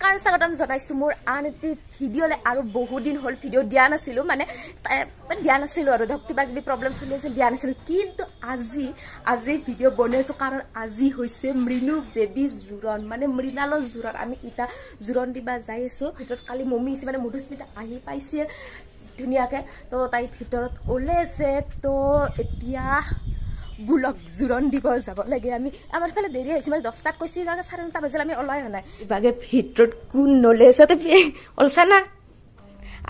নমস্কাৰ স্বাগতম জনাইছো মোৰ আন এটি ভিডিঅ'লে আৰু বহু দিন হ'ল ভিডিঅ' দিয়া নাছিলো মানে আৰু কিবা কিবি প্ৰব্লেম চলি আছিল দিয়া নাছিলো কিন্তু আজি ভিডিঅ' বনাইছো কাৰণ আজি হৈছে মৃণু বেবী জোৰণ মানে মৃণালৰ জোৰণ আমি ইটা জোৰণ দিবা যাই আছো ভিতৰত কালি মমি আছে মানে মধুস্মিতা আহি পাইছে ধুনীয়াকে তো তাই ভিতৰত ওলাইছে তো এতিয়া বুলক জোৰণ দিব যাব লাগে আমি আমাৰ ফালে দেৰি হৈছে মানে 10টাত কৈছি জাগা 9:30 বাজিল আমি ওলাই হনাই ইবাগে ভিতৰত কোন নলেছতে অলছা না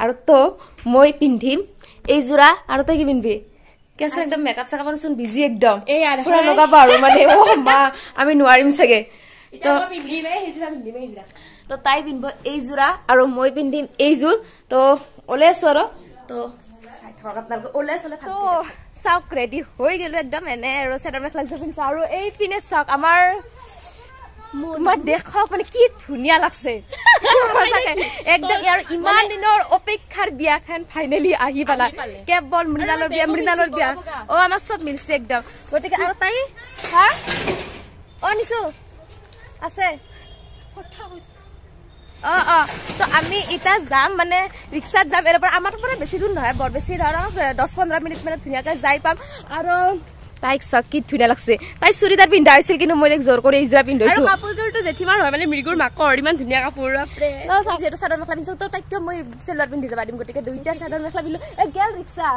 আৰু তো মই পিন্ধিম এই জোৰা আৰু তই কি পিনবি কেছে একদম মেকআপ সাকাবৰ চোন বিজি একদম পুৰা লগাবা আৰু মানে ও মা আমি নোৱাৰিম সগে তো পিন্ধিবে এই জোৰা পিন্ধিবে এই জোৰা তো তাই পিনব এই জোৰা আৰু মই পিন্ধিম এই জোৰ তো ওলাইছো আৰু তো চাই থাকক আপোনালোকে ওলাইছলে তো চাওক ৰেডি হৈ গেলো একদম এনে আৰু সেটাৰ মেখলা পিন্ধিছো আৰু এই পিনে চাওক আমাৰ দেখক মানে কি ধুনীয়া লাগছে একদম ইয়াৰ ইমান দিনৰ অপেক্ষাৰ বিয়াখন ফাইনেলি আহি পালা কেৱল মৃণালৰ বিয়া ও আমাৰ সব মিলছে একদম গতিকে আৰু তাই হা ও নিছো আছে তো আমি ইটা যাম মানে ৰিক্সাত যাম এৰ পৰা আমাৰ পৰা বেছি দূৰ নহয় বৰ বেছি ধৰক 10-15 মিনিট মানে ধুনীয়াকৈ যাই পাম আৰু তাইক কি ধুনীয়া লাগছে তাই চুৰিদাৰ পিন্ধা হৈছিল কিন্তু মই জোৰ কৰি ইজৰা পিন্ধাইছো আৰু কাপোৰযোৰটো জেঠিমাৰ হয় মানে মৃগুৰ মাকৰ ইমান ধুনীয়া কাপোৰ বাপৰে যেটো চাদৰ মেখলা পিন্ধিছো তো তাইক মই চেলৱাৰ পিন্ধি যাবা দিম গতিকে দুইটা চাদৰ মেখলা পিলো এ গেল ৰিক্সা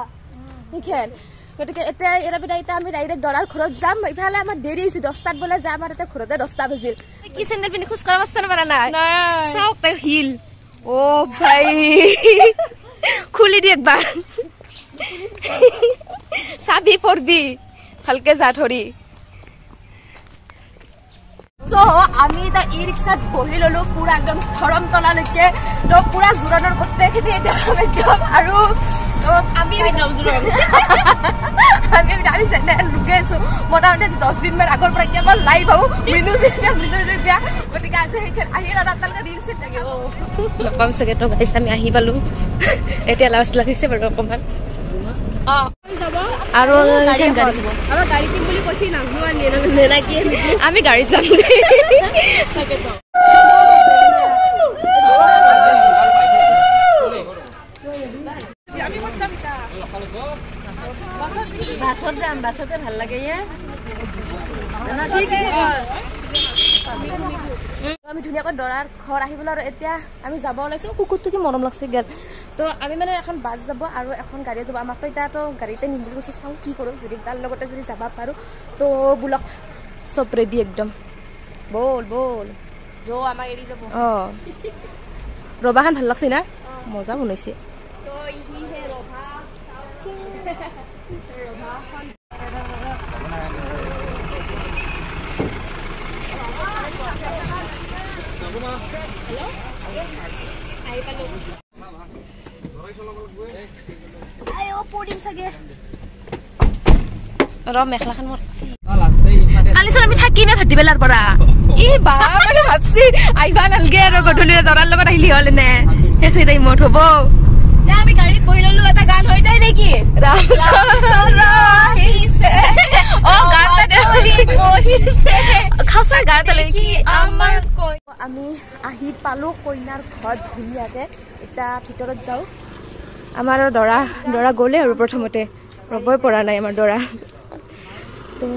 দেখেন গতিকে এতিয়া এৰা বিদায় আমি ডাইৰেক্ট দৰাৰ ঘৰত যাম ইফালে আমাৰ দেৰি হৈছে 10টাত বলে যাম আমাৰ এটা ঘৰতে 10টা বাজিল কি চেন্দেল পিন্ধি খোজ কৰা অৱস্থা নৰা নাই চাওক তাই হিল ও ভাই খুলি দি একবাৰ চাবি পৰবি ভালকে যা ধৰি তো আমি এটা ই ৰিক্সাত বহি ললো পুৰা একদম ধৰমতলালৈকে তো পুৰা জোৰণৰ গোটেইখিনি একদম আৰু আমি যেনে লুকাইছো মোটামুটি 10 দিন মান আগৰ পৰা কেৱল লাইভ আহো মৃণু বিয়া গতিকে আজি সেইখন আহি আপোনালোকে ৰিল চিল থাকে কম চাগে তো গাইছ আমি আহি পালো এতিয়া লাজ লাগিছে বাৰু অকমান আৰু কেন গাড়ী যাব আমাৰ গাড়ী কিম বুলি কৈছি না নেলাকি আমি গাড়ীত যাম থাকে তো বাছতে ভাল লাগে আমি ধুনীয়াকৈ দৰাৰ ঘৰ আহিবলৈ আৰু এতিয়া আমি যাব ওলাইছো কুকুৰটো কি মৰম লাগছে গেল তো আমি মানে এখন বাছ যাব আৰু এখন গাড়ী যাব আমাক এতিয়াতো গাড়ীতে নিম বুলি কৈছে চাওঁ কি কৰোঁ যদি তাৰ লগতে যদি যাব পাৰোঁ তো বোলক চব ৰেডি একদম বল আমাক এৰি যাব ৰবাখন ভাল লাগছে না মজা বনাইছে মেখলাখন মোৰ কালি চোন আমি থাকিমে ভাটি বেলাৰ পৰা ই বা মানে ভাবছি আইবা নালগে আৰু গধূলি দৰাৰ লগত আহিলি হল নে সেইখিনি টাইমত হ'ব আমি গাড়ীত বহি ললো এটা গান হৈ যায় নেকি আমি আহি পালো কইনাৰ ঘৰত ধুনীয়াকে এতিয়া ভিতৰত যাওঁ আমাৰ দৰা গ'লে আৰু প্ৰথমতে ৰবই পৰা নাই আমাৰ দৰা তো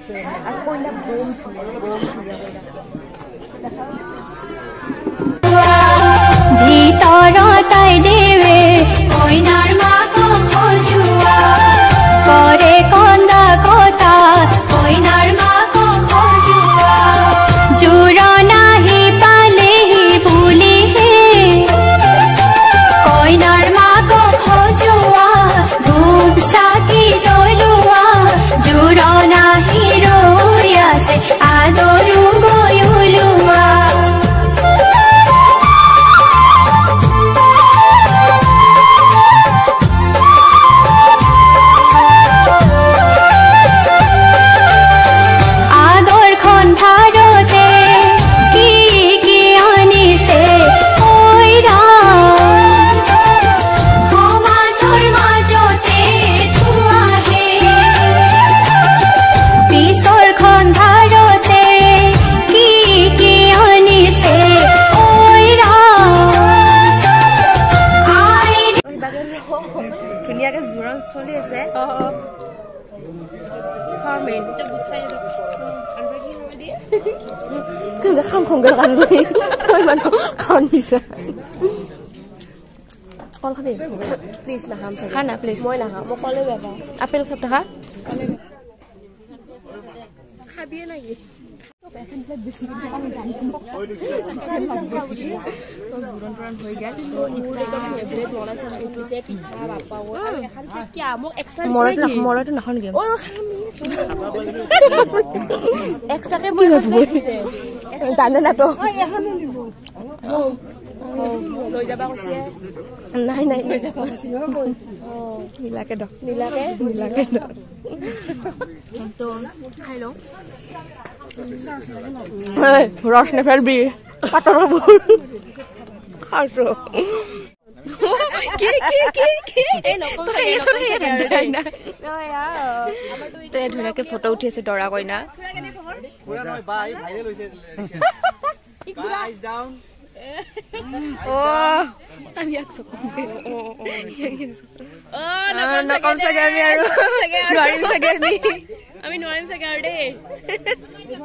আৰু কইনা বম ধুনীয়া ভিতৰতাই দেৱে কইনাৰ মাকো খোজোৱা কৰে কন্দা কথা কইনাৰ মাকো খোজোৱা জোৰণাহি পালেহি বুলিহে কইনাৰ মাকো খোজোৱা ধূপ চাকি জ্বলোৱা জোৰণাহি ৰৈ আছে আদৰো গৈ ওলোৱা ধুনীয়াকে জোৰণ চলি আছে খাম খংগে খান দিছে কল খাবি প্লিজ নাখাম খা না প্লিজ মই নাখাওঁ মই কলে বেয়া পাওঁ আপেল খাব খা খাবিয়ে নাকি জানে না তো লৈ যাবা কৈছে নাই নাই নীলাকে দ নীলাকে দ তো খাই লওঁ রস নে ফেলবি পাটর খাইছো ধুনীয়াকে ফটো উঠি আছে দৰা কইনা আমি নকম চাগে আমি আৰু নোৱাৰিম চাগে আমি নোৱাৰিম চাগে আৰু দেই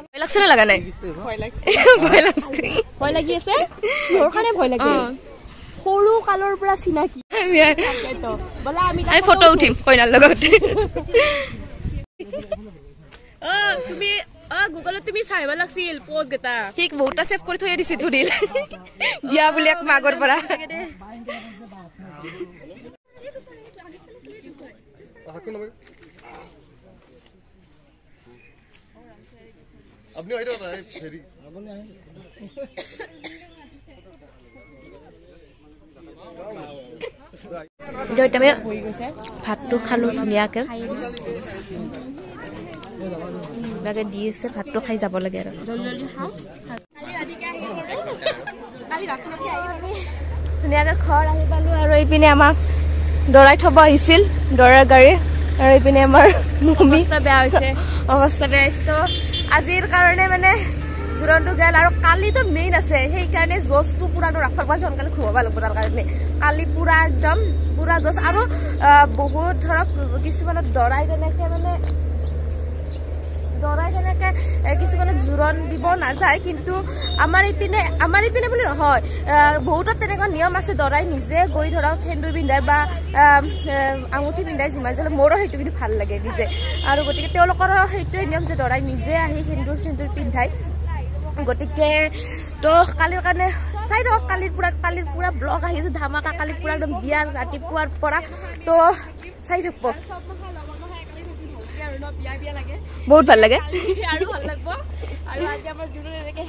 ভয় লাগছে না লাগা নাই ভয় লাগি আছে মোৰ কাৰণে ভয় লাগে সৰু কালৰ পৰা চিনাকি আমি ফটো উঠিম কইনাৰ লগত তুমি গুগলত তুমি চাইবা লাগছিল পোজ গেটা ঠিক বহুতটা সেভ কৰি থৈ দিছি তুৰিল বিয়া বুলি এক মাগৰ পৰা अपने आइडिया होता है शेरी ভাতটো খালো ধুনীয়াকে লাগে দি আছে ভাতটো খাই যাব লাগে আৰু ধুনীয়াকে ঘৰ আহি পালো আৰু এইপিনে আমাক দৰাই থব আহিছিল দৰাৰ গাড়ী আৰু এইপিনে আমাৰ অৱস্থা বেয়া হৈছে তো আজিৰ কাৰণে মানে জোৰণটো গেল আৰু কালিতো মেইন আছে সেইকাৰণে জচটো পুৰাটো ৰাখবা পাইছো সোনকালে খুৱাব লাগিব তাৰ কাৰণে কালি পুৰা একদম পুৰা জচ আৰু বহুত ধৰক কিছুমানত দৰাই তেনেকে কিছুমানে জোৰণ দিব নাযায় কিন্তু আমাৰ ইপিনে বুলি নহয় বহুতত তেনেকুৱা নিয়ম আছে দৰাই নিজে গৈ ধৰক সেন্দুৰ পিন্ধাই বা আঙুঠি পিন্ধাই যিমান যালে মোৰো সেইটো কিন্তু ভাল লাগে নিজে আৰু গতিকে তেওঁলোকৰ সেইটোৱে নিয়ম যে দৰাই নিজে আহি সেন্দুৰ পিন্ধাই গতিকে তো কালিৰ কাৰণে চাই থাকক কালিৰ পুৰা ব্লগ আহিছে ধামাকা কালি পুৰা একদম বিয়াৰ ৰাতিপুৱাৰ পৰা তো চাই থাকব বহুত ভাল লাগে আৰু ভাল লাগব আৰু আজি আমাৰ জুনৰ এনেকে